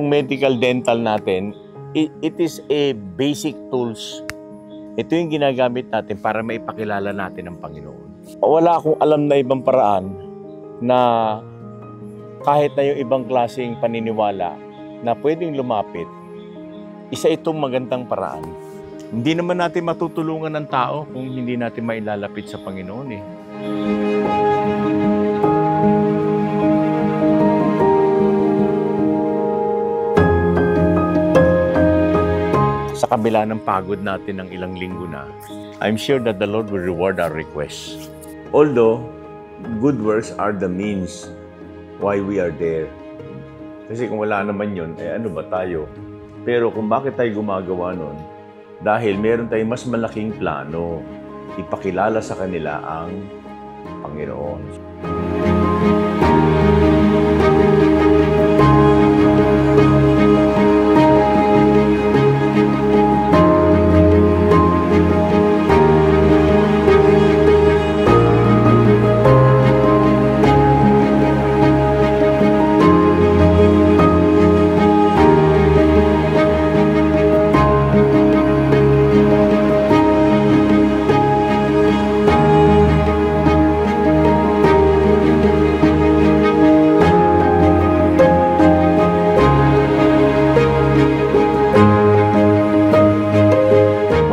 medical dental natin, it is a basic tools. Ito yung ginagamit natin para maipakilala natin ang Panginoon. Wala akong alam na ibang paraan na kahit na yung ibang klaseng paniniwala na pwedeng lumapit, isa itong magandang paraan. Hindi naman natin matutulungan ng tao kung hindi natin mailalapit sa Panginoon eh. Sa kabila ng pagod natin ng ilang linggo na, I'm sure that the Lord will reward our requests. Although, good works are the means why we are there. Kasi kung wala naman yun, ano ba tayo? Pero kung bakit tayo gumagawa nun, dahil meron tayong mas malaking plano, ipakilala sa kanila ang Panginoon.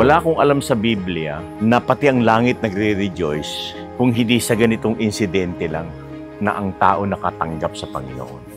Wala akong alam sa Biblia na pati ang langit nagre-rejoice kung hindi sa ganitong insidente lang na ang tao nakatanggap sa Panginoon.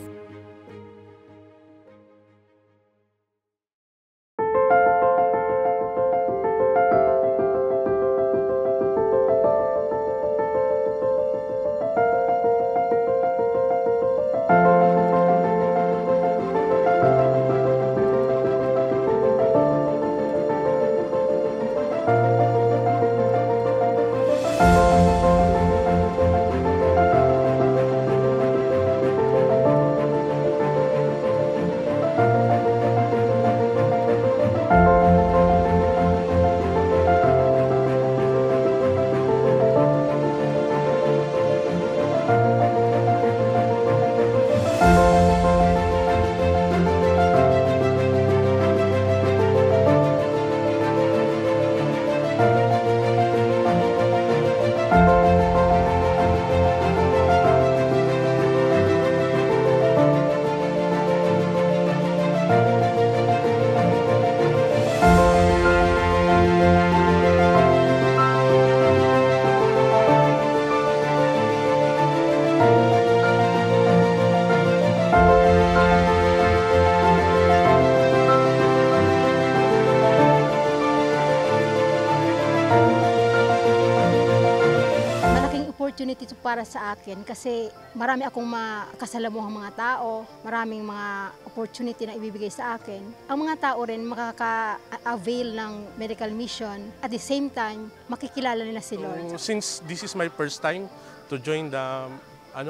Opportunity ito para sa akin kasi marami akong makasalamuhang mga tao, maraming mga opportunity na ibibigay sa akin. Ang mga tao rin makaka-avail ng medical mission, at the same time, makikilala nila si Lord. Since this is my first time to join the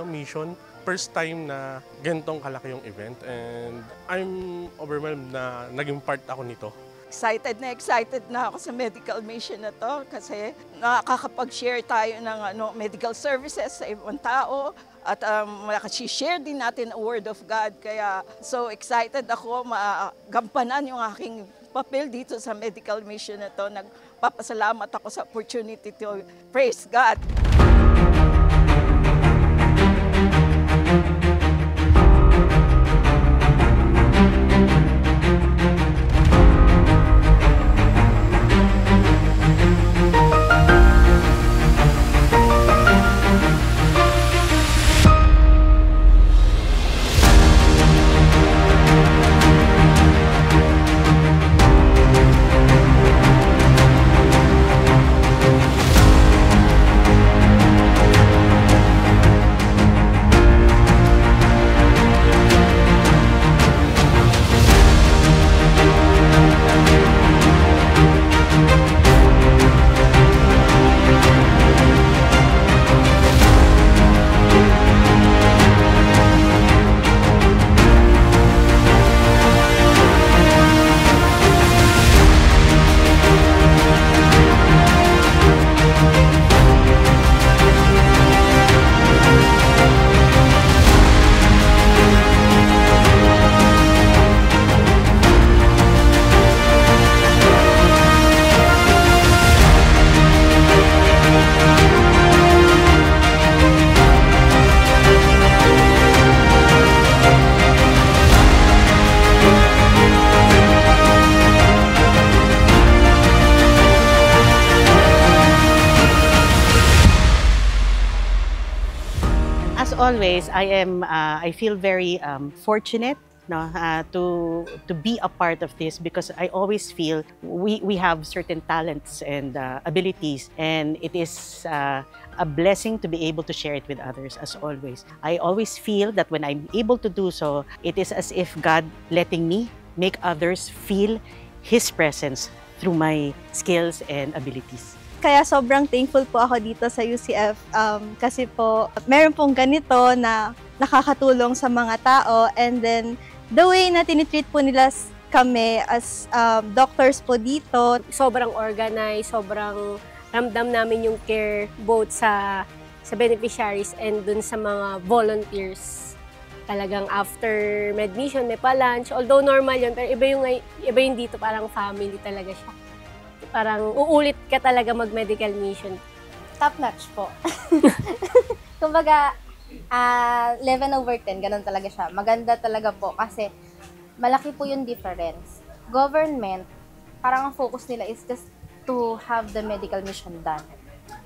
mission, first time na ganitong kalaki yung event, and I'm overwhelmed na naging part ako nito. Excited na ako sa medical mission na to kasi nakakapag-share tayo ng medical services sa ibang tao at makaka-share din natin ang Word of God. Kaya so excited ako magampanan yung aking papel dito sa medical mission na to. Nagpapasalamat ako sa opportunity to praise God. always, I feel very fortunate, no, to be a part of this, because I always feel we have certain talents and abilities, and it is a blessing to be able to share it with others. As always, I always feel that when I'm able to do so, it is as if God letting me make others feel His presence through my skills and abilities. Kaya sobrang thankful po ako dito sa UCF kasi po meron pong ganito na nakakatulong sa mga tao, and then the way na tinitreat po nila kami as doctors po dito. Sobrang organized, sobrang ramdam namin yung care both sa beneficiaries and dun sa mga volunteers. Talagang after med-mission, may pa-lunch. Although normal yun, pero iba yung dito, parang family talaga siya. Parang uulit ka talaga mag-medical mission. Top notch po. Kumbaga, 11/10, ganun talaga siya. Maganda talaga po kasi malaki po yung difference. Government, parang ang focus nila is just to have the medical mission done.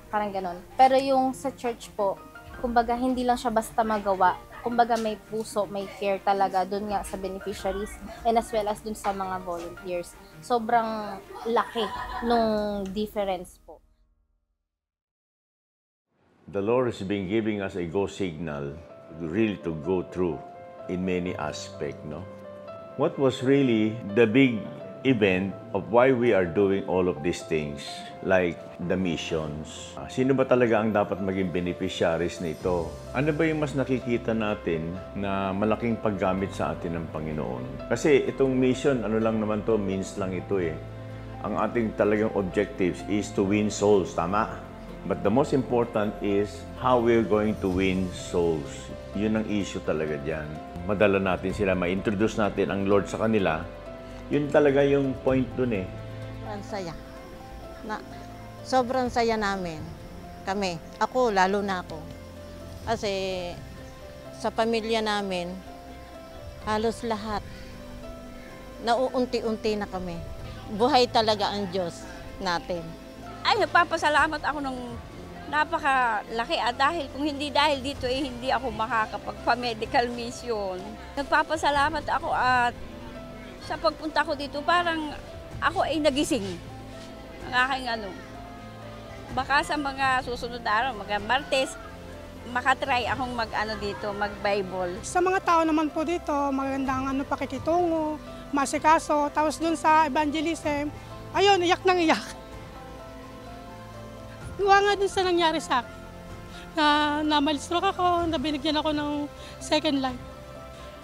Parang ganun. Pero yung sa church po, kumbaga hindi lang siya basta magawa. Kumbaga may puso, may care talaga dun nga sa beneficiaries and as well as dun sa mga volunteers. Sobrang laki nung difference po. The Lord has been giving us a go signal really to go through in many aspects, no? What was really the big event of why we are doing all of these things, like the missions? Sino ba talaga ang dapat maging beneficiaries nito? Ano ba yung mas nakikita natin na malaking paggamit sa atin ng Panginoon? Kasi itong mission, ano lang naman to, means lang ito eh. Ang ating talagang objectives is to win souls, tama? But the most important is how we're going to win souls. Yun ang issue talaga dyan. Madala natin sila, ma-introduce natin ang Lord sa kanila. Yun talaga yung point dun eh. Sobrang saya. Sobrang saya namin. Kami. Ako, lalo na ako. Kasi sa pamilya namin, halos lahat, nauunti-unti na kami. Buhay talaga ang Diyos natin. Ay, nagpapasalamat ako ng napakalaki at dahil kung hindi dahil dito hindi ako makakapagpa-medical mission. Nagpapasalamat ako at sa pagpunta ko dito parang ako ay nagising. Ang aking baka sa mga susunod na araw, mga Martes, makatry akong dito, mag-Bible. Sa mga tao naman po dito, magandang pakikitungo, masikaso, tapos dun sa evangelism, ayun, iyak nang iyak. Gawa nga dun sa nangyari sa akin. Na mal-stroke ako, nabinigyan ako ng second life.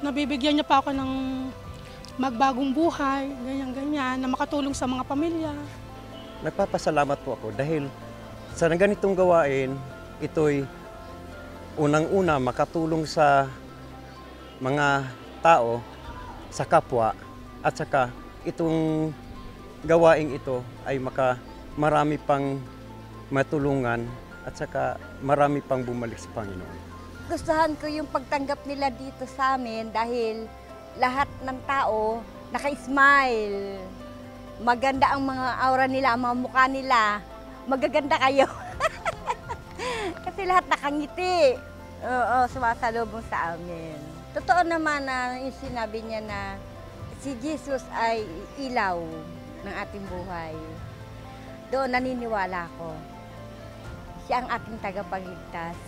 Nabibigyan niya pa ako ng magbagong buhay, ganyan-ganyan, na makatulong sa mga pamilya. Nagpapasalamat po ako dahil sa ganitong gawain, ito'y unang-una makatulong sa mga tao, sa kapwa, at saka itong gawain ito ay marami pang matulungan at saka marami pang bumalik sa Panginoon. Gustuhan ko yung pagtanggap nila dito sa amin dahil lahat ng tao naka-smile. Maganda ang mga aura nila, ang mga mukha nila. Magaganda kayo. Kasi lahat nakangiti. Oo, sumasalubong sa amin. Totoo naman na yung sinabi niya na si Jesus ay ilaw ng ating buhay. Doon naniniwala ko. Siya ang ating tagapagligtas.